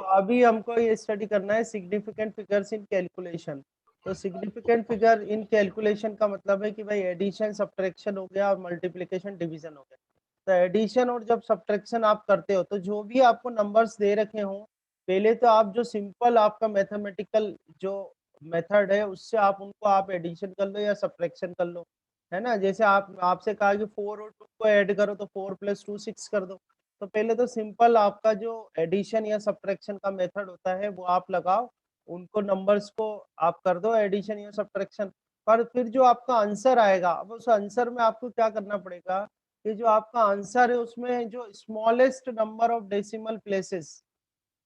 अभी हमको ये स्टडी करना है सिग्निफिकेंट फिगर्स इन कैलकुलेशन। तो सिग्निफिकेंट फिगर इन कैलकुलेशन का मतलब है कि भाई एडिशन सब्ट्रैक्शन हो गया और मल्टीप्लिकेशन डिवीजन हो गया। तो एडिशन और जब सब्ट्रैक्शन आप करते हो तो जो भी आपको नंबर्स दे रखे हो, पहले तो आप जो सिंपल आपका मैथमेटिकल जो मेथड है उससे आप उनको आप एडिशन कर लो या सब्ट्रैक्शन कर लो, है ना। जैसे आप आपसे कहा कि 4 और 2 को ऐड करो तो 4 + 2 6 कर दो। तो पहले तो सिंपल आपका जो एडिशन या सब्ट्रैक्शन का मेथड होता है वो आप लगाओ, उनको नंबर्स को आप कर दो एडिशन या सब्ट्रैक्शन। पर फिर जो आपका आंसर आएगा, अब उस आंसर में आपको क्या करना पड़ेगा कि जो आपका आंसर है उसमें जो smallest number of decimal places,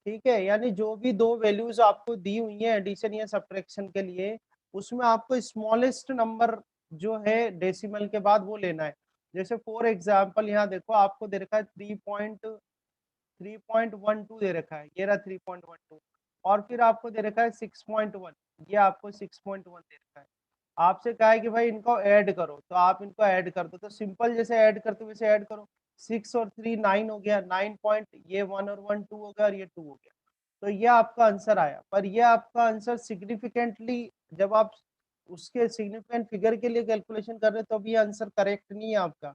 ठीक है, यानी जो भी दो वैल्यूज आपको दी हुई है एडिशन या सब्ट्रैक्शन के लिए, उसमें आपको स्मॉलेस्ट नंबर जो है डेसिमल के बाद वो लेना है। जैसे फॉर एग्जांपल यहाँ देखो आपको दे रखा है 3.12 दे रखा है, ये रहा 3.12, और फिर आपको दे रखा है 6.1, ये आपको 6.1 दे रखा है। आपसे कहा है कि भाई इनको ऐड करो, तो आप इनको ऐड कर दो। तो सिंपल जैसे ऐड करते वैसे ऐड करो। 6 और 3 9 हो गया, 9 पॉइंट, ये 1 और 1 2 हो गया और ये 2 हो गया। तो ये आपका आंसर आया। पर ये आपका आंसर सिग्निफिकेंटली जब आप उसके सिग्निफिकेंट फिगर के लिए कैलकुलेशन कर रहे हो तो भी आंसर करेक्ट नहीं है आपका।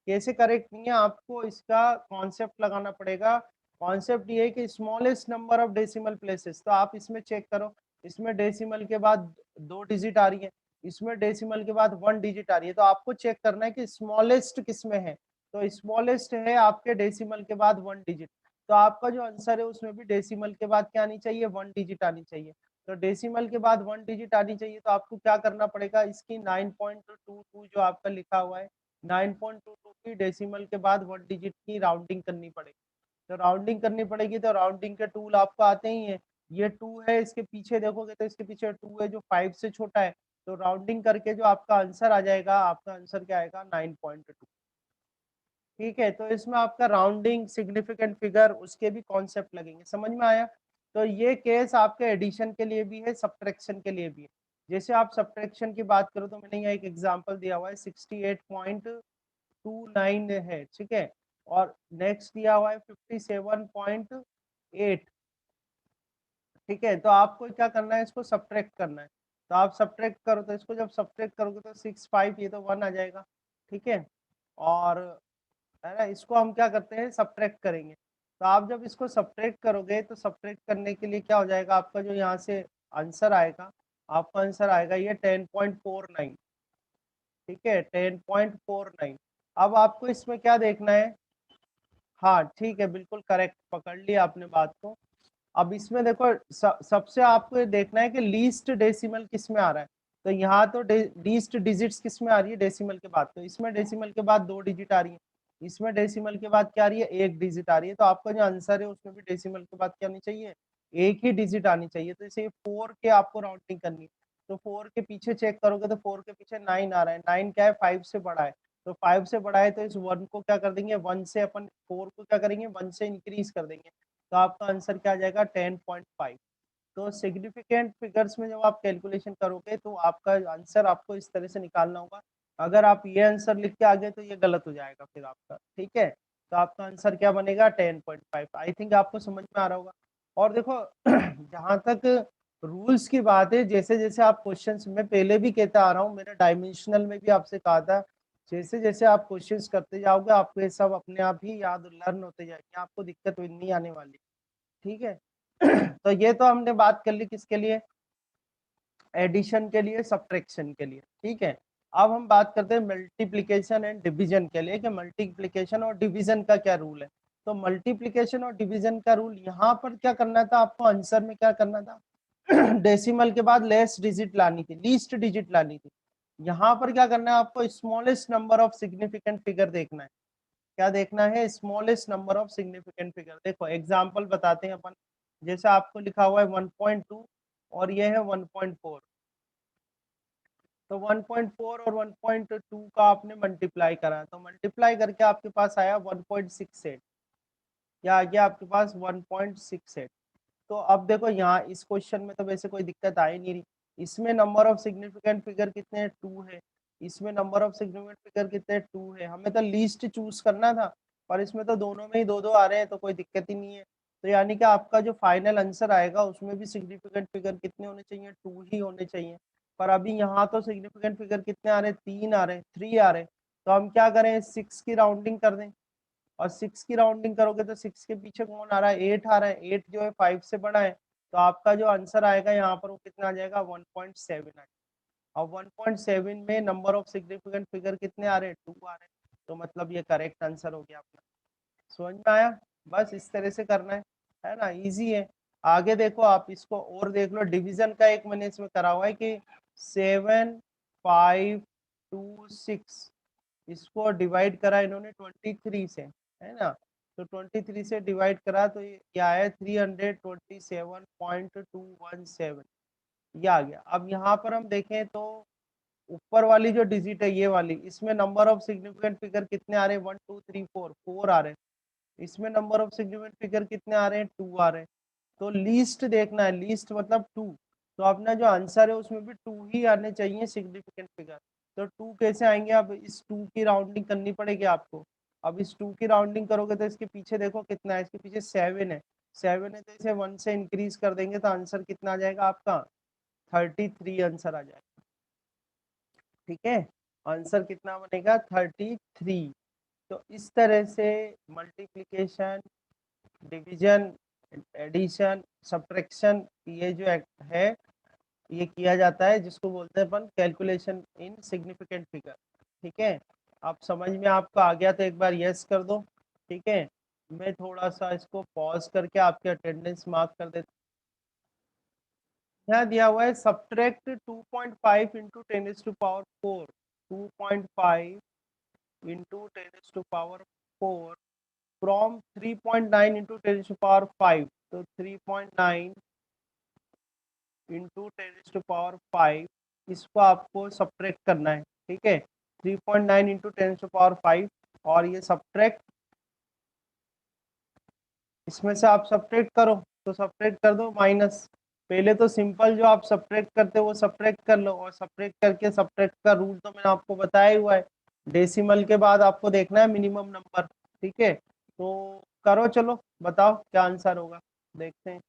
कैसे करेक्ट नहीं है, आपको इसका कॉन्सेप्ट लगाना पड़ेगा। कॉन्सेप्ट ये है कि smallest number of decimal places, तो आप इसमें चेक करो, इसमें डेसिमल के बाद 2 डिजिट आ रही है, इसमें डेसिमल के बाद 1 डिजिट आ रही है, तो आपको चेक करना है कि स्मॉलेस्ट किसमें है। तो स्मॉलेस्ट है आपके डेसिमल के बाद 1 डिजिट। तो आपका जो आंसर है उसमें भी डेसिमल के बाद क्या आनी चाहिए, 1 डिजिट आनी चाहिए। तो डेसिमल के बाद 1 डिजिट आनी चाहिए, तो आपको क्या करना पड़ेगा, इसकी 9.22 जो आपका लिखा हुआ है 9.22 की डेसिमल के बाद 1 डिजिट की राउंडिंग करनी पड़ेगी। तो राउंडिंग करनी पड़ेगी, तो राउंडिंग के टूल आपको आते ही हैं। ये 2 है, इसके पीछे देखोगे तो इसके पीछे 2 है जो 5 से छोटा है। तो राउंडिंग करके जो आपका आंसर आ जाएगा, आपका आंसर क्या आएगा 9.2। ठीक है, तो इसमें आपका राउंडिंग सिग्निफिकेंट फिगर उसके भी कॉन्सेप्ट लगेंगे। समझ में आया। तो ये केस आपके एडिशन के लिए भी है, सब्ट्रैक्शन के लिए भी है। जैसे आप सब्ट्रैक्शन की बात करो तो मैंने यहाँ एक एग्जांपल दिया हुआ है 68.29 है, ठीक है, और नेक्स्ट दिया हुआ है 57.8। ठीक है, तो आपको क्या करना है, इसको सब्ट्रैक्ट करना है। तो आप सब्ट्रैक्ट करो, तो इसको जब सब्ट्रैक्ट करोगे तो 6 5, ये तो 1 आ जाएगा। ठीक है, और है ना, इसको हम क्या करते हैं, सब्ट्रैक्ट करेंगे। तो आप जब इसको सब्ट्रैक्ट करोगे तो सब्ट्रैक्ट करने के लिए क्या हो जाएगा, आपका जो यहाँ से आंसर आएगा, आपका आंसर आएगा ये 10.49। ठीक है, 10.49। अब आपको इसमें क्या देखना है, हाँ ठीक है, बिल्कुल करेक्ट पकड़ लिया आपने बात को। अब इसमें देखो सबसे आपको ये देखना है कि लीस्ट डेसिमल किस में आ रहा है। तो यहाँ तो लीस्ट डिजिट्स किस में आ रही है, डेसिमल के बाद। तो इसमें डेसिमल के बाद 2 डिजिट आ रही है, इसमें डेसिमल के बाद क्या आ रही है, 1 डिजिट आ रही है। तो आपका जो आंसर है उसमें भी डेसिमल के बाद क्या आनी चाहिए, 1 ही डिजिट आनी चाहिए। तो इसे 4 के आपको राउंडिंग करनी है। तो 4 के पीछे चेक करोगे तो 4 के पीछे 9 आ रहा है, 9 क्या है, 5 से बड़ा है। तो 5 से बड़ा है तो इस 1 को क्या कर देंगे, 1 से अपन 4 को क्या करेंगे, 1 से इंक्रीज कर देंगे। तो आपका आंसर क्या आ जाएगा, 10.5। तो सिग्निफिकेंट फिगर्स में जब आप कैलकुलेशन करोगे तो आपका आंसर आपको इस तरह से निकालना होगा। अगर आप ये आंसर लिख के आ गए तो ये गलत हो जाएगा फिर आपका। ठीक है, तो आपका आंसर क्या बनेगा, 10.5। आई थिंक आपको समझ में आ रहा होगा। और देखो जहां तक रूल्स की बात है, जैसे जैसे आप क्वेश्चंस में पहले भी कहता आ रहा हूँ, मैंने डायमेंशनल में भी आपसे कहा था, जैसे जैसे आप क्वेश्चंस करते जाओगे आपको ये सब अपने आप ही याद लर्न होते जाएंगे, आपको दिक्कत नहीं आने वाली। ठीक है तो ये तो हमने बात कर ली किसके लिए, एडिशन के लिए, सब्ट्रैक्शन के लिए। ठीक है, अब हम बात करते हैं मल्टीप्लिकेशन एंड डिवीजन के लिए कि मल्टीप्लिकेशन और डिवीजन का क्या रूल है। तो मल्टीप्लिकेशन और डिवीजन का रूल यहाँ पर क्या करना था आपको, आंसर में क्या करना था डेसिमल के बाद लेस डिजिट लानी थी, लीस्ट डिजिट लानी थी। यहाँ पर क्या करना है आपको, smallest number of significant figure देखना है। क्या देखना है, smallest number of significant figure. देखो एग्जांपल बताते हैं अपन। जैसे आपको लिखा हुआ है 1.2 और ये है 1.4। तो 1.4 और 1.2 का आपने मल्टीप्लाई करा, तो मल्टीप्लाई करके आपके पास आया 1.68, या आ गया आपके पास 1.68। तो अब देखो यहाँ इस क्वेश्चन में तो वैसे कोई दिक्कत आ ही नहीं रही। इसमें नंबर ऑफ सिग्निफिकेंट फिगर कितने हैं, 2 है। इसमें नंबर ऑफ सिग्निफिकेंट फिगर कितने हैं, 2 है। हमें तो लीस्ट चूज करना था, पर इसमें तो दोनों में ही 2 2 आ रहे हैं, तो कोई दिक्कत ही नहीं है। तो यानी कि आपका जो फाइनल आंसर आएगा उसमें भी सिग्निफिकेंट फिगर कितने होने चाहिए, 2 ही होने चाहिए। पर अभी यहाँ तो सिग्निफिकेंट फिगर कितने आ रहे हैं, 3 आ रहे हैं, 3 आ रहे हैं। तो हम क्या करें, 6 की राउंडिंग कर दें, और 6 की राउंडिंग करोगे तो 6 के पीछे कौन आ रहा है, 8 आ रहा है। 8 जो है 5 से बड़ा है, तो आपका जो आंसर आएगा यहाँ पर वो कितना आ जाएगा, 1.7 आएगा। और 1.7 में नंबर ऑफ सिग्निफिकेंट फिगर कितने आ रहे हैं, 2 आ रहे हैं। तो मतलब ये करेक्ट आंसर हो गया अपना। समझ में आया? बस इस तरह से करना है ना, इजी है। आगे देखो आप इसको और देख लो, डिवीजन का एक मैंने इसमें करा हुआ है कि 7, 5, 2, 6, इसको डिवाइड करा इन्होंने 23 से, है ना। तो 23 से डिवाइड करा तो ये आया 327.217, ये आ गया। अब यहाँ पर हम देखें तो ऊपर वाली जो डिजिट है ये वाली, इसमें नंबर ऑफ सिग्निफिकेंट फिगर कितने आ रहे हैं, 1 2 3 4, 4 आ रहे हैं। इसमें नंबर ऑफ सिग्निफिकेंट फिगर कितने आ रहे हैं, 2 आ रहे हैं। तो लीस्ट देखना है, लीस्ट मतलब 2। तो अपना जो आंसर है उसमें भी 2 ही आने चाहिए सिग्निफिकेंट फिगर। तो 2 कैसे आएंगे, अब इस 2 की राउंडिंग करनी पड़ेगी आपको। अब इस 2 की राउंडिंग करोगे तो इसके पीछे देखो कितना है, इसके पीछे 7 है। 7 है तो इसे 1 से इंक्रीज कर देंगे तो आंसर कितना आ जाएगा आपका, 33 आंसर आ जाएगा। ठीक है, आंसर कितना बनेगा, 33। तो इस तरह से मल्टीप्लिकेशन, डिवीजन, एडिशन, सब्ट्रैक्शन, ये जो है ये किया जाता है, जिसको बोलते हैं अपन कैलकुलेशन इन सिग्निफिकेंट फिगर। ठीक है, आप समझ में आपको आ गया तो एक बार यस कर दो। ठीक है, मैं थोड़ा सा इसको पॉज करके आपके अटेंडेंस मार्क कर देता हूँ। यहाँ दिया हुआ है subtract 2.5 into 10⁴, 2.5 into 10⁴ from 3.9 into 10⁵। तो 3.9 इंटू 10⁵, इसको आपको सब्ट्रैक्ट करना है। ठीक है, 3.9 इंटू 10⁵, और ये सब्ट्रैक्ट, इसमें से आप सब्ट्रैक्ट करो तो सब्ट्रैक्ट कर दो माइनस। पहले तो सिंपल जो आप सब्ट्रैक्ट करते हो वो सब्ट्रैक्ट कर लो, और सब्ट्रैक्ट करके सब्ट्रैक्ट का रूल तो मैंने आपको बताया ही हुआ है। डेसिमल के बाद आपको देखना है मिनिमम नंबर। ठीक है, तो करो, चलो बताओ क्या आंसर होगा, देखते हैं।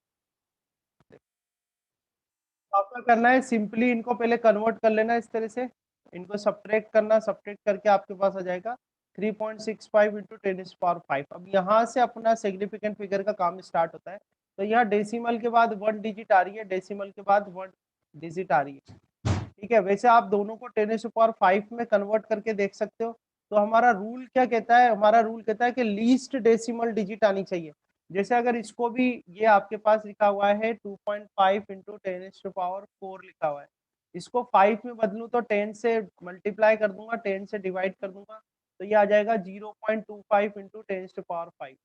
आपका करना है सिंपली इनको पहले कन्वर्ट कर लेना इस तरह से, इनको सब्ट्रैक्ट करना, सब्ट्रैक्ट करके आपके पास आ जाएगा 3.65 इंटू 10⁵। अब यहाँ से अपना सिग्निफिकेंट फिगर का काम स्टार्ट होता है। तो यहाँ डेसिमल के बाद 1 डिजिट आ रही है, डेसिमल के बाद 1 डिजिट आ रही है। ठीक है, वैसे आप दोनों को 10⁵ में कन्वर्ट करके देख सकते हो। तो हमारा रूल क्या कहता है, हमारा रूल कहता है कि लीस्ट डेसिमल डिजिट आनी चाहिए। जैसे अगर इसको भी, ये आपके पास लिखा हुआ है 2.5 इंटू 10⁴ लिखा हुआ है, इसको 5 में बदलूं तो 10 से मल्टीप्लाई कर दूंगा, 10 से डिवाइड कर दूंगा, तो ये आ जाएगा 0.25 इंटू 10⁵।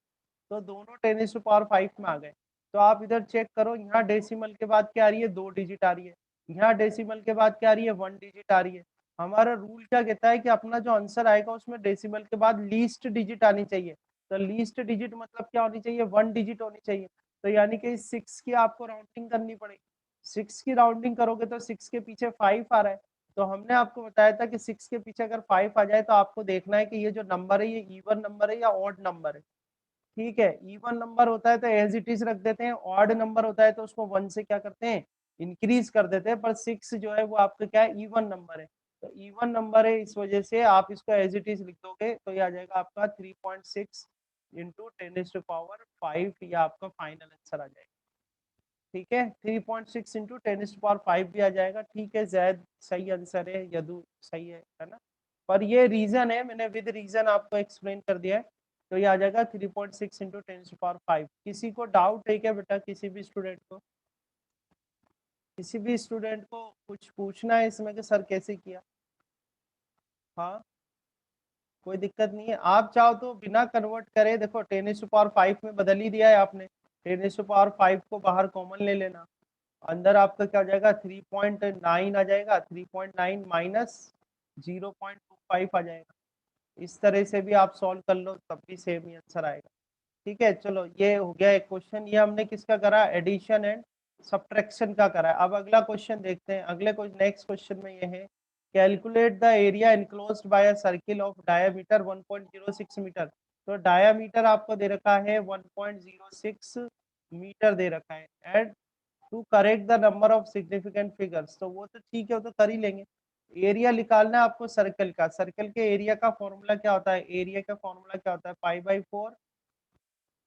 तो दोनों 10⁵ में आ गए। तो आप इधर चेक करो, यहाँ डेसिमल के बाद क्या आ रही है, 2 डिजिट आ रही है। यहाँ डेसिमल के बाद क्या आ रही है, 1 डिजिट आ रही है। हमारा रूल क्या कहता है कि अपना जो आंसर आएगा उसमें डेसिमल के बाद लीस्ट डिजिट आनी चाहिए। तो लीस्ट डिजिट मतलब क्या होनी चाहिए, 1 डिजिट होनी चाहिए। तो यानी कि 6 की आपको राउंडिंग करनी पड़ेगी। 6 की राउंडिंग करोगे तो 6 के पीछे 5 आ रहा है। तो हमने आपको बताया था कि 6 के पीछे अगर 5 आ जाए तो आपको देखना है कि ये जो नंबर है ये इवन नंबर है या ऑड नंबर है। ठीक है, इवन नंबर होता है तो एज इट इज रख देते हैं, ऑड नंबर होता है तो उसको 1 से क्या करते हैं, इंक्रीज कर देते हैं। पर 6 जो है वो आपका क्या है, इवन नंबर है। तो इवन नंबर है, इस वजह से आप इसको एज इट इज लिख दोगे तो ये आ जाएगा आपका 3.6 इंटू 10⁵, ये आपका फाइनल आंसर आ जाएगा। ठीक है, 3.6 इंटू 10⁵ भी आ जाएगा। ठीक है, जैद सही आंसर है, यदु सही है ना। पर ये रीजन है, मैंने विद रीजन आपको एक्सप्लेन कर दिया है। तो ये आ जाएगा 3.6 इंटू 10⁵। किसी को डाउट है क्या बेटा, किसी भी स्टूडेंट को, किसी भी स्टूडेंट को कुछ पूछना है इसमें कि सर कैसे किया? हाँ, कोई दिक्कत नहीं है। आप चाहो तो बिना कन्वर्ट करे, देखो 10⁵ में बदल ही दिया है आपने, 10⁵ को बाहर कॉमन ले लेना, अंदर आपका क्या हो जाएगा, 3.9 आ जाएगा, 3.9 माइनस 0.25 आ जाएगा। इस तरह से भी आप सॉल्व कर लो, तब भी सेम ही आंसर आएगा। ठीक है, चलो ये हो गया एक क्वेश्चन, ये हमने किसका करा, एडिशन एंड सब्ट्रैक्शन का करा है। अब अगला क्वेश्चन देखते हैं। अगले नेक्स्ट क्वेश्चन में ये है, calculate the area enclosed by a circle of diameter 1.06 metre तो डायामीटर आपको दे रखा है 1.06 मीटर दे रखा है। And to correct the number of significant figures, तो वो तो ठीक है, वो तो कर ही लेंगे। एरिया निकालना है आपको सर्कल का। सर्कल के एरिया का फॉर्मूला क्या होता है? एरिया का फॉर्मूला क्या होता है? π/4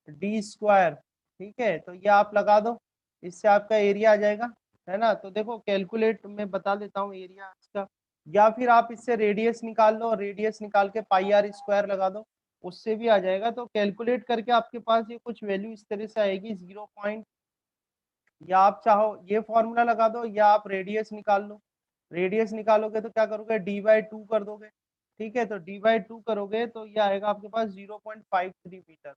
डी स्क्वायर। ठीक है, तो ये आप लगा दो, इससे आपका एरिया आ जाएगा, है ना। तो देखो कैलकुलेट मैं बता देता हूँ एरिया इसका, या फिर आप इससे रेडियस निकाल लो, रेडियस निकाल के πr² लगा दो, उससे भी आ जाएगा। तो कैलकुलेट करके आपके पास ये कुछ वैल्यू इस तरह से आएगी 0 पॉइंट, या आप चाहो ये फॉर्मूला लगा दो, या आप रेडियस निकाल लो। रेडियस निकालोगे तो क्या करोगे? d/2 कर दोगे। ठीक है, तो d/2 करोगे तो ये आएगा आपके पास 0.53 मीटर,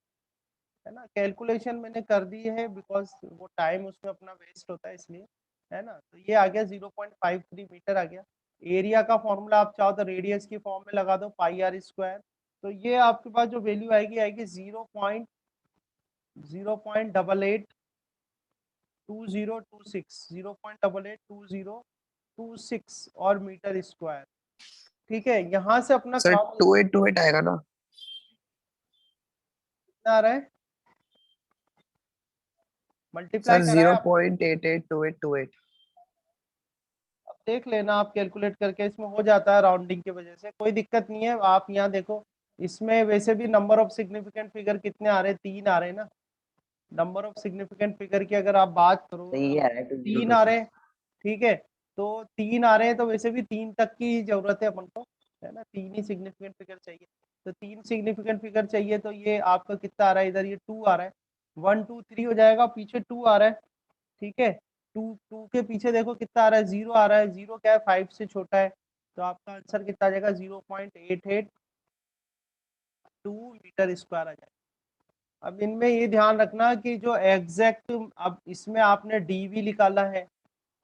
है ना। कैलकुलेशन मैंने कर दी है बिकॉज वो टाइम उसमें अपना वेस्ट होता है इसलिए, है ना। तो ये आ गया 0.53 मीटर आ गया। एरिया का फॉर्मूला आप चाहो तो रेडियस की फॉर्म में लगा दो πr²। तो ये आपके पास जो वैल्यू आएगी आएगी 0.882026, 0.882026 और मीटर स्क्वायर। ठीक है, यहाँ से अपना सर काम 2828 आएगा ना? कितना आ रहा है? मल्टीप्लाई सर करा है जीरो आपने? Point eight eight two eight two eight अब देख लेना आप कैलकुलेट करके, इसमें हो जाता है राउंडिंग की वजह से, कोई दिक्कत नहीं है। आप यहाँ देखो, इसमें वैसे भी नंबर ऑफ सिग्निफिकेंट फिगर कितने आ रहे हैं? 3 आ रहे हैं ना। नंबर ऑफ सिग्निफिकेंट फिगर की अगर आप बात करो सही तो है, 3 आ रहे 2026। हैं। ठीक है, तो 3 आ रहे हैं, तो वैसे भी 3 तक की जरूरत है अपन को, है ना। 3 ही सिग्निफिकेंट फिगर चाहिए, तो 3 सिग्निफिकेंट फिगर चाहिए। तो ये आपका कितना आ रहा है? इधर ये 2 आ रहा है, 1 2 3 हो जाएगा, पीछे 2 आ रहा है। ठीक है, 2 के पीछे देखो कितना आ रहा है? 0 आ रहा है। 0 क्या है? 5 से छोटा है, तो आपका आंसर कितना आ जाएगा? 0.882 मीटर स्क्वायर आ जाएगा। अब इनमें ये ध्यान रखना कि जो एग्जैक्ट, अब इसमें आपने डी भी निकाला है,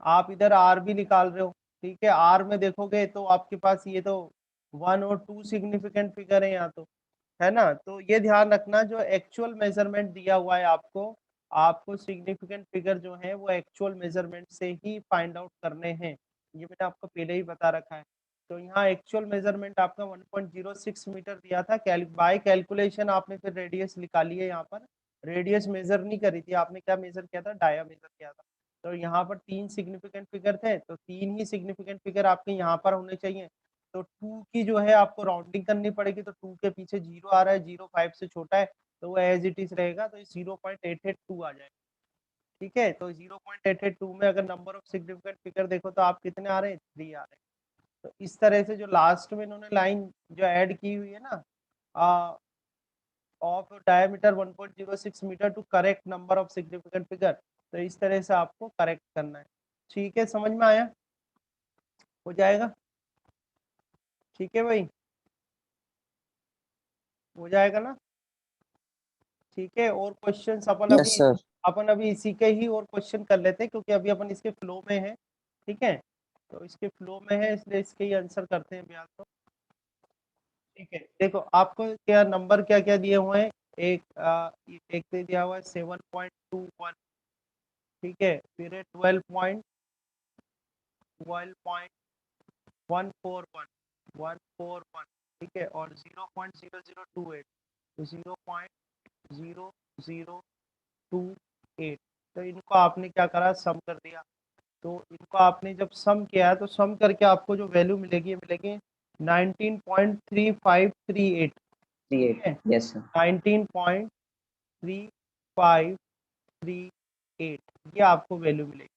आप इधर आर भी निकाल रहे हो। ठीक है, आर में देखोगे तो आपके पास ये तो 1 और 2 सिग्निफिकेंट फिगर है यहाँ, तो है ना। तो ये ध्यान रखना, जो एक्चुअल मेजरमेंट दिया हुआ है आपको, आपको सिग्निफिकेंट फिगर जो है वो एक्चुअल मेजरमेंट से ही फाइंड आउट करने हैं। ये मैंने आपको पहले ही बता रखा है। तो यहाँ एक्चुअल मेजरमेंट आपका 1.06 मीटर दिया था। बाय कैलकुलेशन आपने फिर रेडियस निकाली है। यहाँ पर रेडियस मेजर नहीं करी थी आपने, क्या मेजर किया था? डाया मेजर किया था। तो यहाँ पर 3 सिग्निफिकेंट फिगर थे, तो 3 ही सिग्निफिकेंट फिगर आपके यहाँ पर होने चाहिए। तो 2 की जो है आपको राउंडिंग करनी पड़ेगी, तो 2 के पीछे 0 आ रहा है, 0 5 से छोटा है, तो वो एज इट इज रहेगा, तो 0.882 आ जाएगा। ठीक है, तो 0.882 में अगर नंबर ऑफ सिग्निफिकेंट फिगर देखो तो आप कितने आ रहे हैं? 3 आ रहे हैं। तो इस तरह से जो लास्ट में इन्होंने लाइन जो ऐड की हुई है ना, of diameter 1.06 metre to correct number of significant figure, तो इस तरह से आपको करेक्ट करना है। ठीक है, समझ में आया? हो जाएगा? ठीक है भाई, हो जाएगा ना? ठीक है, और क्वेश्चंस यस सर। अपन अभी इसी के ही और क्वेश्चन कर लेते हैं, क्योंकि अभी अपन इसके फ्लो में है। ठीक है, तो इसके फ्लो में है इसलिए इसके ही आंसर करते हैं अभी तो। ठीक है, देखो आपको क्या नंबर क्या क्या दिए हुए हैं? एक दे दिया हुआ है 7.21। ठीक है, फिर है 12.141। ठीक है, और 0.0028, 0.0028। तो इनको आपने क्या करा? सम कर दिया। तो इनको आपने जब सम किया है, तो सम करके आपको जो वैल्यू मिलेगी मिलेगी 19.3538। ठीक 38। है, यस सर। 19.3538, ये आपको वैल्यू मिलेगी।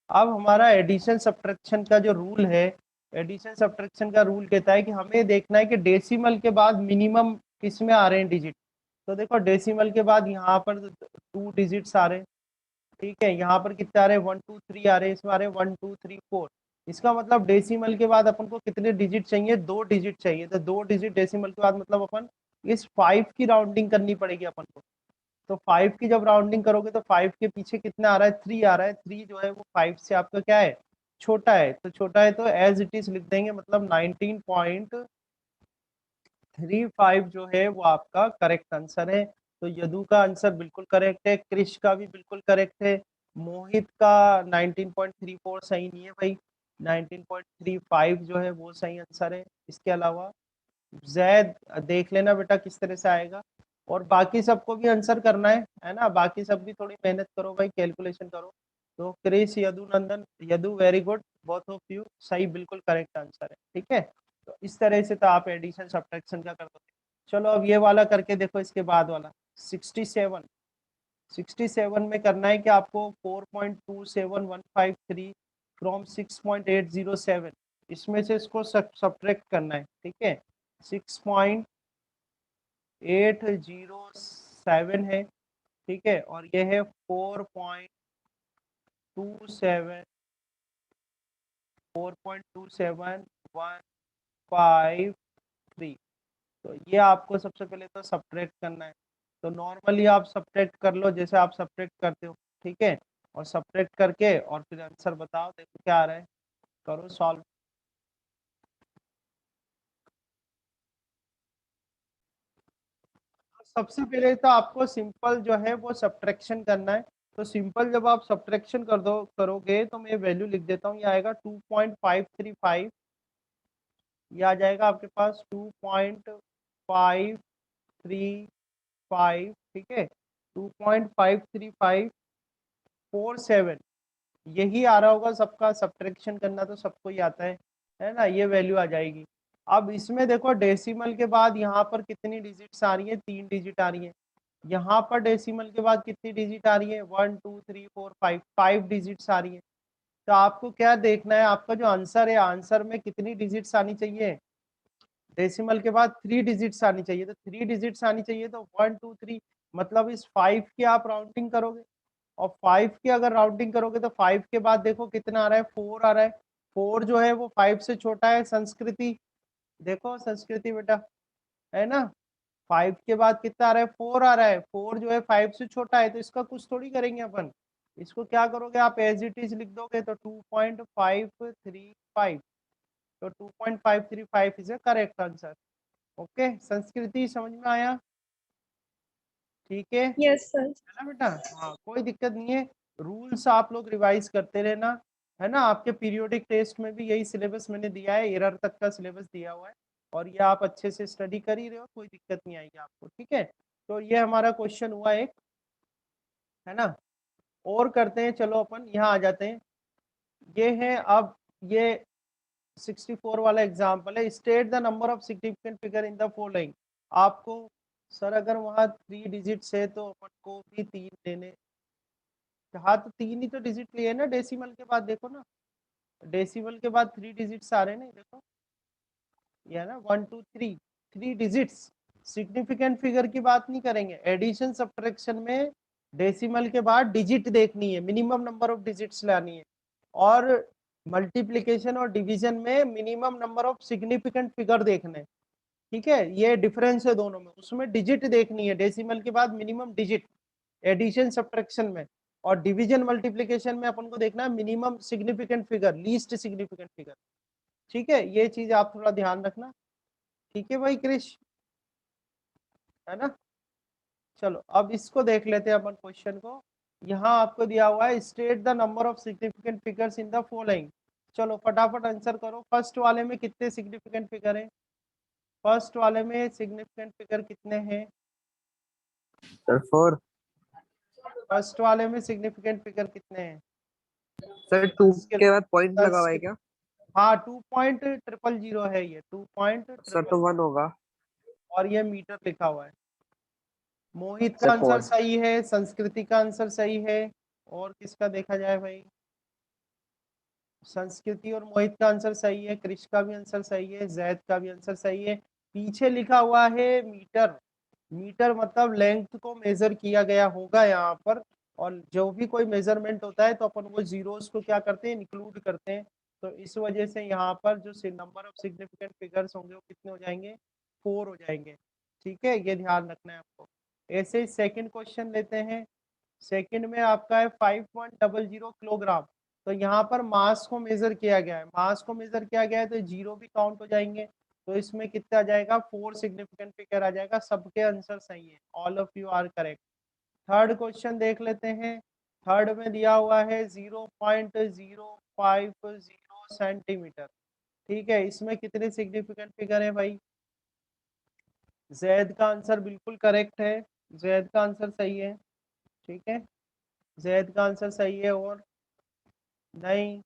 अब हमारा एडिशन सब्ट्रैक्शन का जो रूल है, एडिशन सब्ट्रैक्शन का रूल कहता है कि हमें देखना है कि डेसिमल के बाद मिनिमम किस में आ रहे हैं डिजिट। तो देखो डेसिमल के बाद यहाँ पर 2 डिजिट्स आ रहे हैं। ठीक है, यहाँ पर कितने आ रहे हैं? 1 2 3 आ रहे हैं, इसमें आ रहे हैं 1 2 3 4। इसका मतलब डेसिमल के बाद अपन को कितने डिजिट चाहिए? 2 डिजिट चाहिए। तो 2 डिजिट डेसिमल के बाद मतलब अपन इस 5 की राउंडिंग करनी पड़ेगी अपन को। तो 5 की जब राउंडिंग करोगे तो 5 के पीछे कितना आ रहा है? 3 आ रहा है। 3 जो है वो 5 से आपका क्या है? छोटा है। तो छोटा है तो एज इट इज लिख देंगे, मतलब 19.35 जो है वो आपका करेक्ट आंसर है। तो यदु का आंसर बिल्कुल करेक्ट है, क्रिश का भी बिल्कुल करेक्ट है, मोहित का 19.34 सही नहीं है भाई, 19.35 जो है वो सही आंसर है। इसके अलावा जैद देख लेना बेटा किस तरह से आएगा। और बाकी सबको भी आंसर करना है ना, बाकी सब भी थोड़ी मेहनत करो भाई, कैलकुलेशन करो। तो Chris, Yadu Nandan, Yadu very good, both of you सही, बिल्कुल करेक्ट आंसर है, ठीक है। तो इस तरह से तो आप एडिशन सब्ट्रैक्शन का कर दो। चलो अब ये वाला करके देखो, इसके बाद वाला 67। 67 में करना है कि आपको 4.27153 फ्रॉम 6.807, इसमें से इसको सब्ट्रैक्ट करना है, ठीक है। 6.807 है, ठीक है, और ये है 4.27153। तो ये आपको सबसे पहले तो सब्ट्रैक्ट करना है। तो नॉर्मली आप सब्ट्रैक्ट कर लो जैसे आप सब्ट्रैक्ट करते हो, ठीक है, और सब्ट्रैक्ट करके और फिर आंसर बताओ, देखो क्या आ रहा है, करो सॉल्व। सबसे पहले तो आपको सिंपल जो है वो सब्ट्रैक्शन करना है। तो सिंपल जब आप सब्ट्रैक्शन करोगे तो मैं वैल्यू लिख देता हूँ, ये आएगा 2.535, ये आ जाएगा आपके पास 2.535, ठीक है, 2.53547, यही आ रहा होगा सबका, सब्ट्रैक्शन करना तो सबको ही आता है ना, ये वैल्यू आ जाएगी। अब इसमें देखो डेसिमल के बाद यहाँ पर कितनी डिजिट्स आ रही है, 3 डिजिट आ रही है। यहाँ पर डेसिमल के बाद कितनी डिजिट आ रही है, 1 2 3 4 5, 5 डिजिट्स आ रही है। तो आपको क्या देखना है, आपका जो आंसर है, आंसर में कितनी डिजिट्स आनी चाहिए, डेसिमल के बाद 3 डिजिट्स आनी चाहिए। तो 3 डिजिट्स आनी चाहिए, तो 1 2 3, मतलब इस 5 की आप राउंडिंग करोगे, और 5 की अगर राउंडिंग करोगे तो 5 के बाद देखो कितना आ रहा है, 4 आ रहा है। 4 जो है वो 5 से छोटा है, संस्कृति, देखो संस्कृति बेटा, है ना, 5 के बाद कितना आ रहा है, 4 आ रहा है, 4 जो है 5 से छोटा है, तो इसका कुछ थोड़ी करेंगे अपन, इसको क्या करोगे आप, एज इट इज लिख दोगे, तो 2.535, तो 2.535 is A correct answer. Okay, संस्कृति समझ में आया, ठीक है यस सर। ना बेटा, हाँ कोई दिक्कत नहीं है। रूल्स आप लोग रिवाइज करते रहना, है ना, आपके पीरियोडिक टेस्ट में भी यही सिलेबस मैंने दिया है, एरर तक का सिलेबस दिया हुआ है, और ये आप अच्छे से स्टडी कर ही रहे हो, कोई दिक्कत नहीं आएगी आपको, ठीक है। तो ये हमारा क्वेश्चन हुआ एक, है ना। और करते हैं, चलो अपन यहाँ आ जाते हैं, ये है अब, ये 64 वाला एग्जाम्पल है, state the number of significant figure in the following. आपको सर अगर वहाँ 3 डिजिट्स है तो अपन को भी 3 लेने, हाँ तो 3 ही तो डिजिट लिए ना, डेसिमल के बाद देखो ना, डेसिमल के बाद 3 डिजिट्स आ रहे हैं ना, देखो ये है ना, 1 2 3, 3 डिजिट्स। सिग्निफिकेंट फिगर की बात नहीं करेंगे, एडिशन सब्ट्रैक्शन में डेसिमल के बाद डिजिट देखनी है, मिनिमम नंबर ऑफ डिजिट्स लानी है, और मल्टीप्लिकेशन और डिवीजन में minimum number of significant figure देखने हैं, ठीक है, ये डिफरेंस है दोनों में, उसमें डिजिट देखनी है, डेसिमल के बाद मिनिमम डिजिट एडिशन सब्ट्रैक्शन में, और डिवीजन मल्टीप्लिकेशन में अपन को देखना है minimum significant figure, least significant figure, ठीक है, ये चीज आप थोड़ा ध्यान रखना, ठीक है भाई क्रिश, है ना। चलो अब इसको देख लेते हैं अपन क्वेश्चन को, यहाँ आपको दिया हुआ है, state the number of significant figures in the following. चलो फटाफट आंसर करो, फर्स्ट वाले में कितने सिग्निफिकेंट फिगर है, फर्स्ट वाले में सिग्निफिकेंट फिगर कितने हैं, सर 4। फर्स्ट वाले में सिग्निफिकेंट फिगर कितने हैं, सर 2 संस्कृत, के बाद पॉइंट लगा हुआ है संस्कृत, क्या? हाँ 2.000 है ये, सर 2.000, तो 1 होगा। और ये मीटर लिखा हुआ है। मोहित का सर आंसर पॉइंट। सही है, संस्कृति का आंसर सही है, और किसका देखा जाए भाई, संस्कृति और मोहित का आंसर सही है, कृष का भी आंसर सही है, जैद का भी आंसर सही है। पीछे लिखा हुआ है मीटर, मीटर मतलब लेंथ को मेजर किया गया होगा यहाँ पर, और जो भी कोई मेजरमेंट होता है तो अपन वो जीरोस को क्या करते हैं, इंक्लूड करते हैं, तो इस वजह से यहाँ पर जो नंबर ऑफ सिग्निफिकेंट फिगर्स होंगे वो कितने हो जाएंगे, 4 हो जाएंगे, ठीक है, ये ध्यान रखना है आपको। ऐसे ही सेकंड क्वेश्चन लेते हैं, सेकंड में आपका है 5.00 किलोग्राम। तो यहाँ पर मास को मेजर किया गया है, मास को मेजर किया गया है तो जीरो भी काउंट हो जाएंगे, तो इसमें कितना आ जाएगा, 4 सिग्निफिकेंट फिगर आ जाएगा, सबके आंसर सही है, all of you are correct. Third question देख लेते हैं, थर्ड में दिया हुआ है 0.050 सेंटीमीटर, ठीक है, इसमें कितने सिग्निफिकेंट फिगर है भाई, जैद का आंसर बिल्कुल करेक्ट है, जैद का आंसर सही है। ठीक है, जैद का आंसर सही है। और नहीं,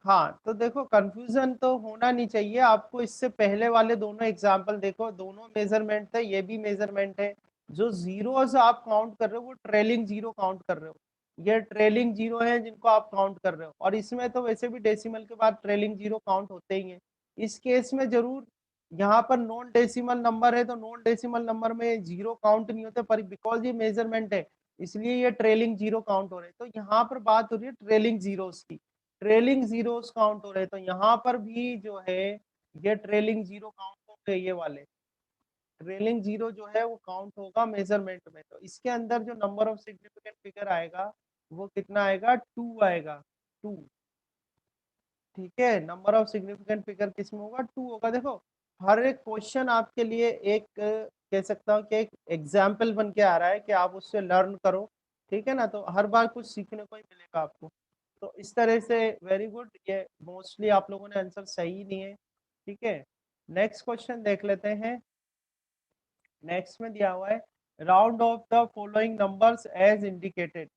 हाँ तो देखो कंफ्यूजन तो होना नहीं चाहिए आपको। इससे पहले वाले दोनों एग्जाम्पल देखो, दोनों मेजरमेंट थे, ये भी मेजरमेंट है। जो जीरोस आप काउंट कर रहे हो वो ट्रेलिंग जीरो काउंट कर रहे हो, ये ट्रेलिंग जीरो है जिनको आप काउंट कर रहे हो। और इसमें तो वैसे भी डेसिमल के बाद ट्रेलिंग जीरो काउंट होते ही हैं। इस केस में जरूर यहाँ पर नॉन डेसिमल नंबर है तो नॉन डेसिमल नंबर में जीरो काउंट नहीं होते, पर बिकॉज ये मेजरमेंट है इसलिए ये ट्रेलिंग जीरो काउंट हो रहे हैं। तो यहाँ पर बात हो रही है ट्रेलिंग जीरोस की, ट्रेलिंग जीरोस काउंट हो रहे हैं। तो यहाँ पर भी जो है ये ट्रेलिंग जीरो काउंट होंगे, ये वाले ट्रेलिंग जीरो जो है वो काउंट होगा मेजरमेंट में। तो इसके अंदर जो नंबर ऑफ सिग्निफिकेंट फिगर आएगा वो कितना आएगा, 2 आएगा, 2। ठीक है, नंबर ऑफ सिग्निफिकेंट फिगर किसमें होगा, 2 होगा। देखो हर एक क्वेश्चन आपके लिए एक कह सकता हूँ कि एक एग्जाम्पल बन के आ रहा है कि आप उससे लर्न करो। ठीक है ना, तो हर बार कुछ सीखने को ही मिलेगा आपको। तो इस तरह से वेरी गुड, ये मोस्टली आप लोगों ने आंसर सही नहीं है। ठीक है, नेक्स्ट क्वेश्चन देख लेते हैं। नेक्स्ट में दिया हुआ है round off the following numbers as indicated.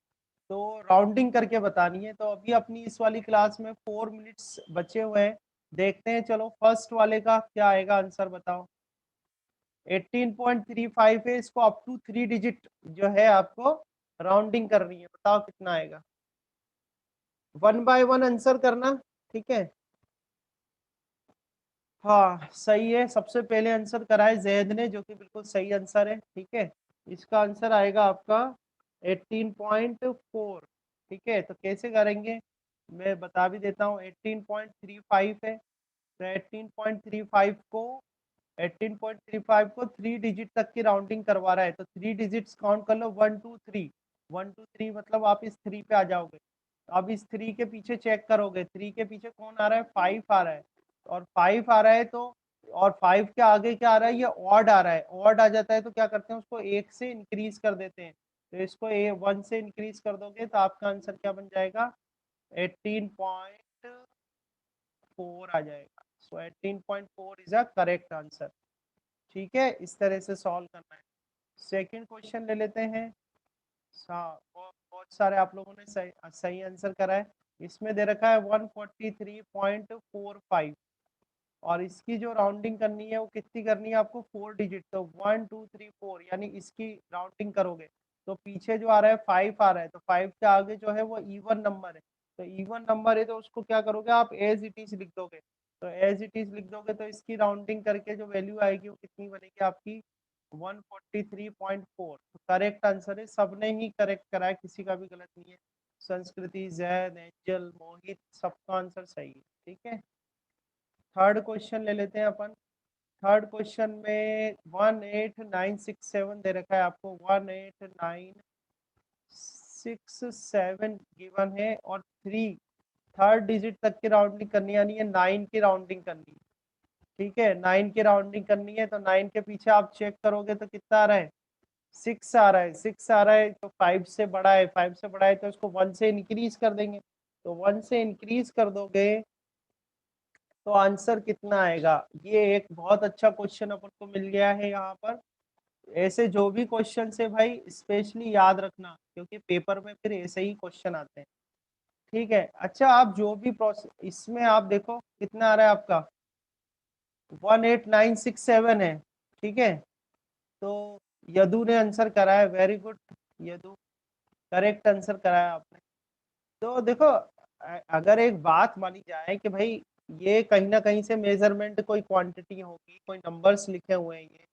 तो राउंडिंग करके बतानी है। तो अभी अपनी इस वाली क्लास में 4 मिनट्स बचे हुए हैं, देखते हैं। चलो फर्स्ट वाले का क्या आएगा आंसर बताओ। 18.35 है, इसको अप टू 3 डिजिट जो है आपको राउंडिंग करनी है, बताओ कितना आएगा। 1 बाय 1 आंसर करना। ठीक है, हाँ सही है, सबसे पहले आंसर करा है जैद ने, जो कि बिल्कुल सही आंसर है। ठीक है, इसका आंसर आएगा आपका 18.4। ठीक है, तो कैसे करेंगे मैं बता भी देता हूँ। 18.35 है, तो 18.35 को 3 डिजिट तक की राउंडिंग करवा रहा है। तो 3 डिजिट्स काउंट कर लो, 1 2 3, 1 2 3, मतलब आप इस 3 पे आ जाओगे। तो अब इस 3 के पीछे चेक करोगे, 3 के पीछे कौन आ रहा है, 5 आ रहा है। और 5 आ रहा है तो, और 5 के आगे क्या आ रहा है, ये ऑड आ रहा है। ऑड आ जाता है तो क्या करते हैं, उसको 1 से इंक्रीज कर देते हैं। तो इसको 1 से इंक्रीज कर दोगे तो आपका आंसर क्या बन जाएगा, 18.4 आ जाएगा। सो 18.4 इज अ करेक्ट आंसर। ठीक है, इस तरह से सॉल्व करना है। सेकंड क्वेश्चन ले लेते हैं। हाँ, बहुत सारे आप लोगों ने सही सही आंसर करा है। इसमें दे रखा है 143.45, और इसकी जो राउंडिंग करनी है वो कितनी करनी है आपको, 4 डिजिट। तो 1 2 3 4, यानी इसकी राउंडिंग करोगे तो पीछे जो आ रहा है 5 आ रहा है, तो 5 के आगे जो है वो इवन नंबर है। तो इवन नंबर है तो उसको क्या करोगे आप, एज इट इज लिख दोगे। तो एज इट इज लिख दोगे तो इसकी राउंडिंग करके जो वैल्यू आएगी वो कितनी बनेगी आपकी, 143.4। तो करेक्ट आंसर है, सबने ही करेक्ट करा है, किसी का भी गलत नहीं है। संस्कृति, जैन, एंजल, मोहित, सबका आंसर सही है। ठीक है, थर्ड क्वेश्चन ले लेते हैं अपन। थर्ड क्वेश्चन में 18967 दे रखा है आपको, 18967 गिवन है, और 3 थर्ड डिजिट तक की राउंडिंग करनी, यानी है 9 की राउंडिंग करनी है। ठीक है, 9 की राउंडिंग करनी है। तो 9 के पीछे आप चेक करोगे तो कितना आ रहा है, 6 आ रहा है। 6 आ रहा है तो 5 से बड़ा है, 5 से बड़ा है तो इसको 1 से इंक्रीज कर देंगे। तो 1 से इंक्रीज कर दोगे तो आंसर कितना आएगा। ये एक बहुत अच्छा क्वेश्चन अपन को मिल गया है यहाँ पर। ऐसे जो भी क्वेश्चन है भाई स्पेशली याद रखना, क्योंकि पेपर में फिर ऐसे ही क्वेश्चन आते हैं। ठीक है, अच्छा आप जो भी प्रोसेस, इसमें आप देखो कितना आ रहा है आपका, 18967 है। ठीक है, तो यदु ने आंसर करा है, very good Yadu, correct answer कराया आपने। तो देखो अगर एक बात मानी जाए कि भाई ये कहीं ना कहीं से मेजरमेंट कोई क्वांटिटी होगी, कोई नंबर्स लिखे हुए हैं ये।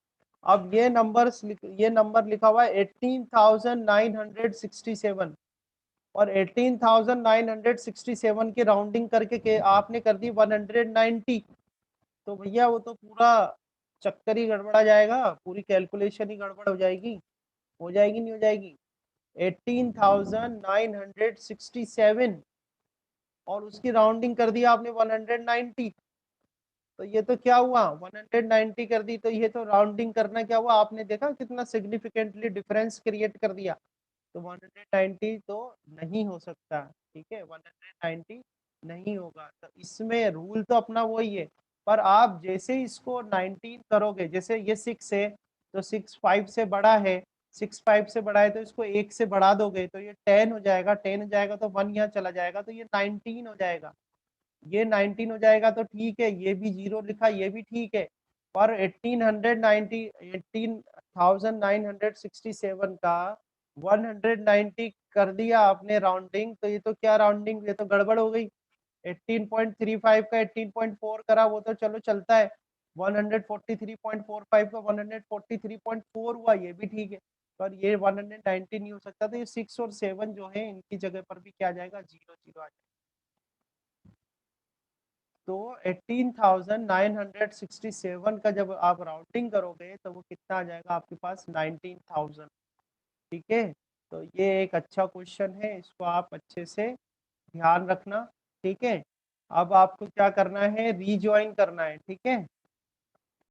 अब ये नंबर्स ये नंबर लिखा हुआ है 18,967, और 18,967 की राउंडिंग करके के आपने कर दी 190। तो भैया वो तो पूरा चक्कर ही गड़बड़ा जाएगा, पूरी कैलकुलेशन ही गड़बड़ हो जाएगी नहीं हो जाएगी। 18,967 और उसकी राउंडिंग कर दिया आपने 190। तो ये तो क्या हुआ, 190 कर दी, तो ये तो राउंडिंग करना क्या हुआ, आपने देखा कितना सिग्निफिकेंटली डिफरेंस क्रिएट कर दिया। तो 190 तो नहीं हो सकता। ठीक है, 190 नहीं होगा। तो इसमें रूल तो अपना वही है पर आप जैसे इसको 19 करोगे, जैसे ये 6 है तो 6 5 से बड़ा है, 6 5 से बड़ा है तो इसको 1 से बढ़ा दोगे तो ये 10 हो जाएगा, 10 हो जाएगा तो 1 यहाँ चला जाएगा तो ये 19 हो जाएगा। ये 19 हो जाएगा तो ठीक है, ये भी 0 लिखा, ये भी ठीक है। पर 1867 का 190 कर दिया आपने राउंडिंग, तो ये तो क्या राउंडिंग, ये तो गड़बड़ हो गई। 18.35 का 18.4 करा, वो तो चलो चलता है। 143.45 का 143.4 हुआ, ये भी ठीक है। पर ये 190 नहीं हो सकता, तो ये 6 और 7 जो है इनकी जगह पर भी क्या आ जाएगा, 0 0 आ जाएगा। तो 18,967 का जब आप राउंडिंग करोगे तो वो कितना आ जाएगा आपके पास, 19,000। ठीक है, तो ये एक अच्छा क्वेश्चन है, इसको आप अच्छे से ध्यान रखना। ठीक है, अब आपको क्या करना है, रीजॉइन करना है। ठीक है,